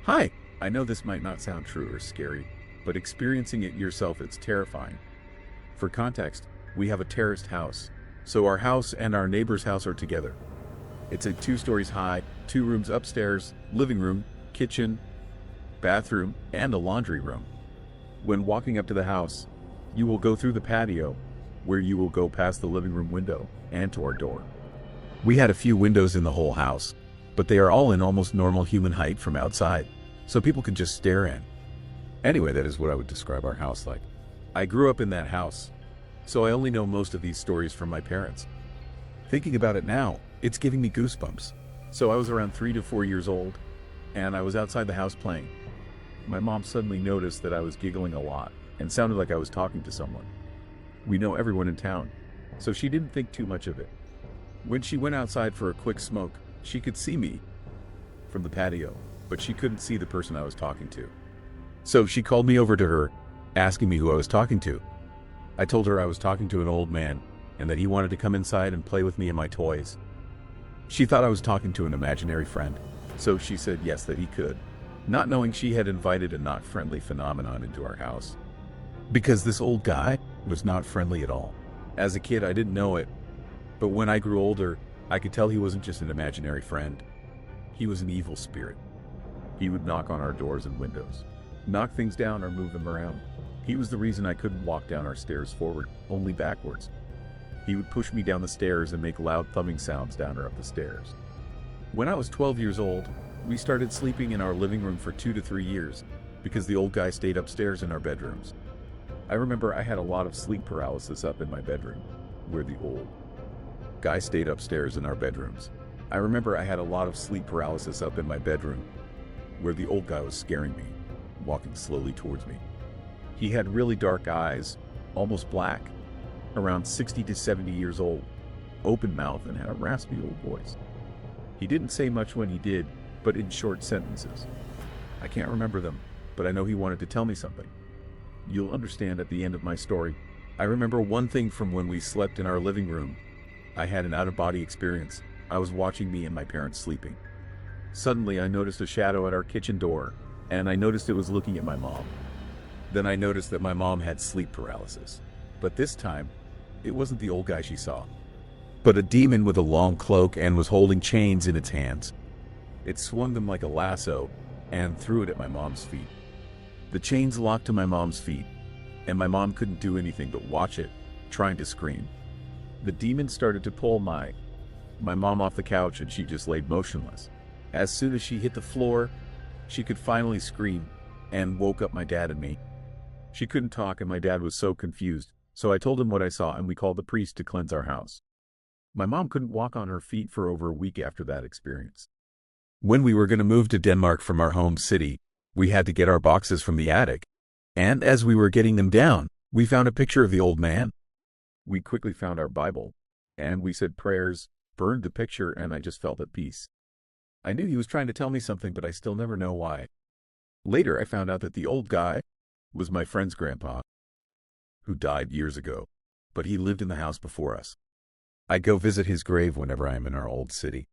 Hi! I know this might not sound true or scary, but experiencing it yourself, it's terrifying. For context, we have a terraced house, so our house and our neighbor's house are together. It's a 2 stories high, 2 rooms upstairs, living room, kitchen, bathroom, and a laundry room. When walking up to the house, you will go through the patio, where you will go past the living room window and to our door. We had a few windows in the whole house, but they are all in almost normal human height from outside, so people can just stare in. Anyway, that is what I would describe our house like. I grew up in that house, so I only know most of these stories from my parents. Thinking about it now, it's giving me goosebumps. So I was around 3 to 4 years old, and I was outside the house playing. My mom suddenly noticed that I was giggling a lot and sounded like I was talking to someone. We know everyone in town, so she didn't think too much of it. When she went outside for a quick smoke, she could see me from the patio, but she couldn't see the person I was talking to. So she called me over to her, asking me who I was talking to. I told her I was talking to an old man and that he wanted to come inside and play with me and my toys. She thought I was talking to an imaginary friend, so she said yes, that he could, not knowing she had invited a not friendly phenomenon into our house. Because this old guy was not friendly at all. As a kid, I didn't know it, but when I grew older, I could tell he wasn't just an imaginary friend. He was an evil spirit. He would knock on our doors and windows, knock things down or move them around. He was the reason I couldn't walk down our stairs forward, only backwards. He would push me down the stairs and make loud thumping sounds down or up the stairs. When I was 12 years old, we started sleeping in our living room for 2 to 3 years because the old guy stayed upstairs in our bedrooms. I remember I had a lot of sleep paralysis up in my bedroom, where the old guy stayed upstairs in our bedrooms. I remember I had a lot of sleep paralysis up in my bedroom, where the old guy was scaring me, walking slowly towards me. He had really dark eyes, almost black, around 60 to 70 years old, open mouth, and had a raspy old voice. He didn't say much when he did, but in short sentences. I can't remember them, but I know he wanted to tell me something. You'll understand at the end of my story. I remember one thing from when we slept in our living room. I had an out-of-body experience. I was watching me and my parents sleeping. Suddenly, I noticed a shadow at our kitchen door, and I noticed it was looking at my mom. Then I noticed that my mom had sleep paralysis. But this time, it wasn't the old guy she saw, but a demon with a long cloak and was holding chains in its hands. It swung them like a lasso and threw it at my mom's feet. The chains locked to my mom's feet, and my mom couldn't do anything but watch it, trying to scream. The demon started to pull my mom off the couch, and she just laid motionless. As soon as she hit the floor, she could finally scream and woke up my dad and me. She couldn't talk, and my dad was so confused, so I told him what I saw, and we called the priest to cleanse our house. My mom couldn't walk on her feet for over a week after that experience. When we were going to move to Denmark from our home city, we had to get our boxes from the attic, and as we were getting them down, we found a picture of the old man. We quickly found our Bible, and we said prayers, burned the picture, and I just felt at peace. I knew he was trying to tell me something, but I still never know why. Later, I found out that the old guy was my friend's grandpa, who died years ago, but he lived in the house before us. I go visit his grave whenever I am in our old city.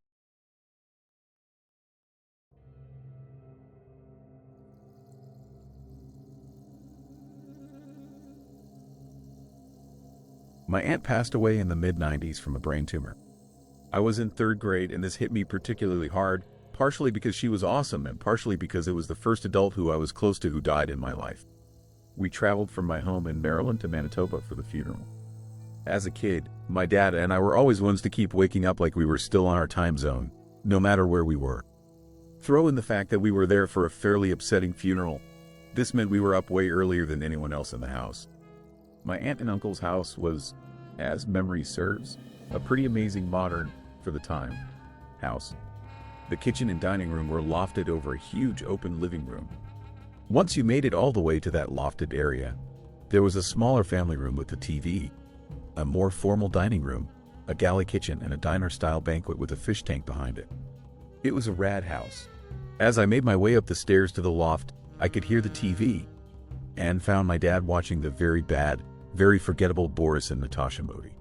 My aunt passed away in the mid-90s from a brain tumor. I was in 3rd grade, and this hit me particularly hard, partially because she was awesome and partially because it was the first adult who I was close to who died in my life. We traveled from my home in Maryland to Manitoba for the funeral. As a kid, my dad and I were always ones to keep waking up like we were still on our time zone, no matter where we were. Throw in the fact that we were there for a fairly upsetting funeral. This meant we were up way earlier than anyone else in the house. My aunt and uncle's house was, as memory serves, a pretty amazing modern, for the time, house. The kitchen and dining room were lofted over a huge open living room. Once you made it all the way to that lofted area, there was a smaller family room with a TV, a more formal dining room, a galley kitchen, and a diner-style banquet with a fish tank behind it. It was a rad house. As I made my way up the stairs to the loft, I could hear the TV, and found my dad watching the very bad, very forgettable Boris and Natasha movie.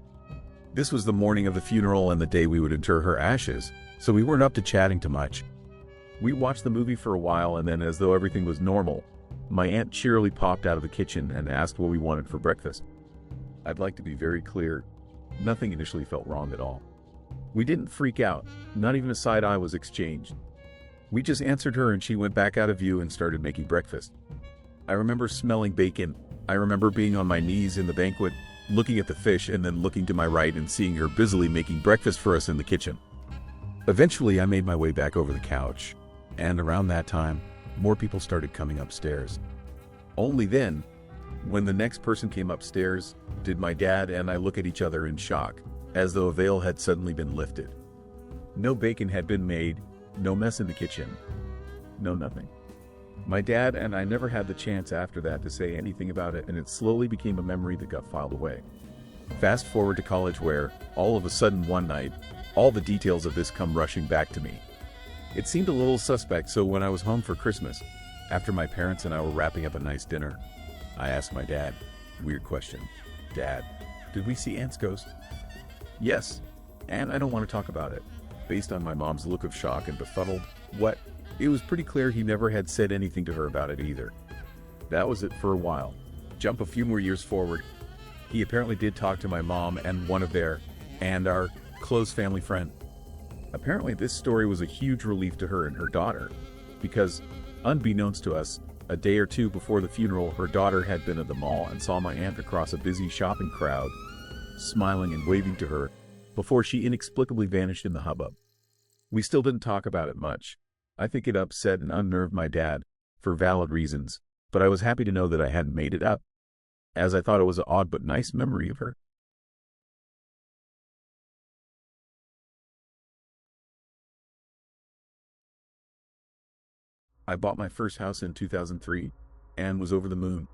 This was the morning of the funeral and the day we would inter her ashes, so we weren't up to chatting too much. We watched the movie for a while, and then, as though everything was normal, my aunt cheerily popped out of the kitchen and asked what we wanted for breakfast. I'd like to be very clear, nothing initially felt wrong at all. We didn't freak out, not even a side eye was exchanged. We just answered her and she went back out of view and started making breakfast. I remember smelling bacon. I remember being on my knees in the banquet, looking at the fish and then looking to my right and seeing her busily making breakfast for us in the kitchen. Eventually, I made my way back over the couch, and around that time, more people started coming upstairs. Only then, when the next person came upstairs, did my dad and I look at each other in shock, as though a veil had suddenly been lifted. No bacon had been made, no mess in the kitchen, no nothing. My dad and I never had the chance after that to say anything about it, and it slowly became a memory that got filed away. Fast forward to college, where, all of a sudden one night, all the details of this come rushing back to me. It seemed a little suspect, so when I was home for Christmas, after my parents and I were wrapping up a nice dinner, I asked my dad, weird question, "Dad, did we see Aunt's ghost?" "Yes, and I don't want to talk about it." Based on my mom's look of shock and befuddled, "What?" It was pretty clear he never had said anything to her about it either. That was it for a while. Jump a few more years forward. He apparently did talk to my mom and one of our close family friend. Apparently this story was a huge relief to her and her daughter, because, unbeknownst to us, a day or two before the funeral, her daughter had been at the mall and saw my aunt across a busy shopping crowd, smiling and waving to her, before she inexplicably vanished in the hubbub. We still didn't talk about it much. I think it upset and unnerved my dad, for valid reasons, but I was happy to know that I hadn't made it up, as I thought it was an odd but nice memory of her. I bought my first house in 2003 and was over the moon.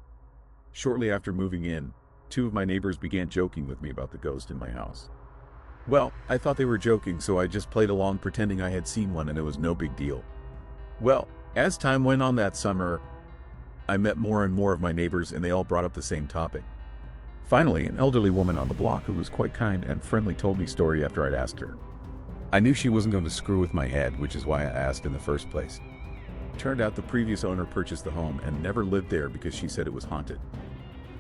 Shortly after moving in, two of my neighbors began joking with me about the ghost in my house. Well, I thought they were joking, so I just played along pretending I had seen one and it was no big deal. Well, as time went on that summer, I met more and more of my neighbors and they all brought up the same topic. Finally, an elderly woman on the block who was quite kind and friendly told me a story after I'd asked her. I knew she wasn't going to screw with my head, which is why I asked in the first place. Turned out the previous owner purchased the home and never lived there because she said it was haunted.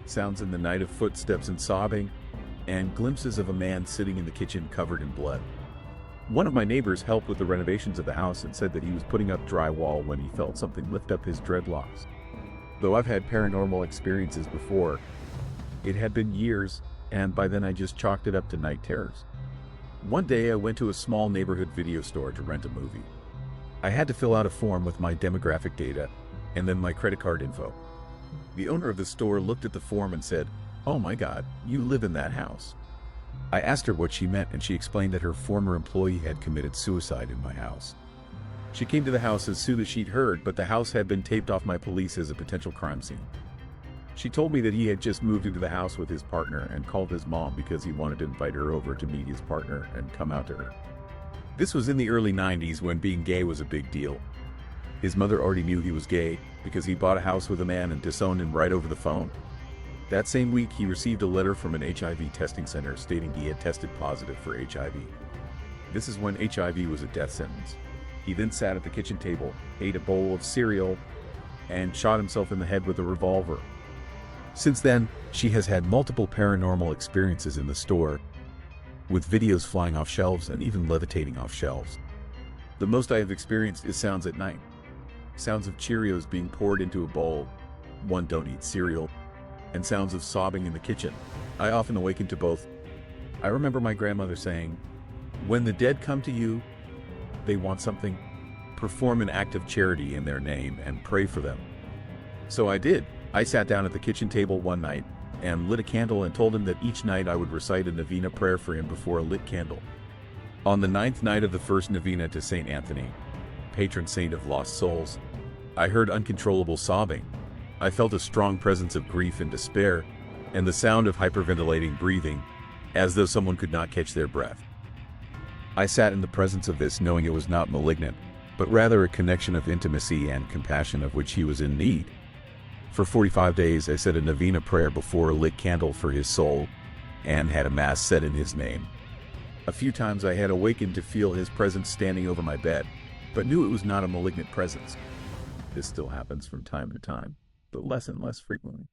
Sounds in the night of footsteps and sobbing, and glimpses of a man sitting in the kitchen covered in blood. One of my neighbors helped with the renovations of the house and said that he was putting up drywall when he felt something lift up his dreadlocks. Though I've had paranormal experiences before, it had been years, and by then I just chalked it up to night terrors. One day I went to a small neighborhood video store to rent a movie. I had to fill out a form with my demographic data and then my credit card info. The owner of the store looked at the form and said, "Oh my God, you live in that house." I asked her what she meant, and she explained that her former employee had committed suicide in my house. She came to the house as soon as she'd heard, but the house had been taped off by police as a potential crime scene. She told me that he had just moved into the house with his partner and called his mom because he wanted to invite her over to meet his partner and come out to her. This was in the early 90s when being gay was a big deal. His mother already knew he was gay because he bought a house with a man and disowned him right over the phone. That same week, he received a letter from an HIV testing center stating he had tested positive for HIV. This is when HIV was a death sentence. He then sat at the kitchen table, ate a bowl of cereal, and shot himself in the head with a revolver. Since then, she has had multiple paranormal experiences in the store, with videos flying off shelves and even levitating off shelves. The most I have experienced is sounds at night. Sounds of Cheerios being poured into a bowl, one don't eat cereal, and sounds of sobbing in the kitchen. I often awaken to both. I remember my grandmother saying, "When the dead come to you, they want something, perform an act of charity in their name and pray for them." So I did. I sat down at the kitchen table one night and lit a candle and told him that each night I would recite a novena prayer for him before a lit candle. On the 9th night of the first novena to Saint Anthony, patron saint of lost souls, I heard uncontrollable sobbing. I felt a strong presence of grief and despair, and the sound of hyperventilating breathing, as though someone could not catch their breath. I sat in the presence of this knowing it was not malignant, but rather a connection of intimacy and compassion of which he was in need. For 45 days I said a novena prayer before a lit candle for his soul, and had a mass said in his name. A few times I had awakened to feel his presence standing over my bed, but knew it was not a malignant presence. This still happens from time to time, but less and less frequently.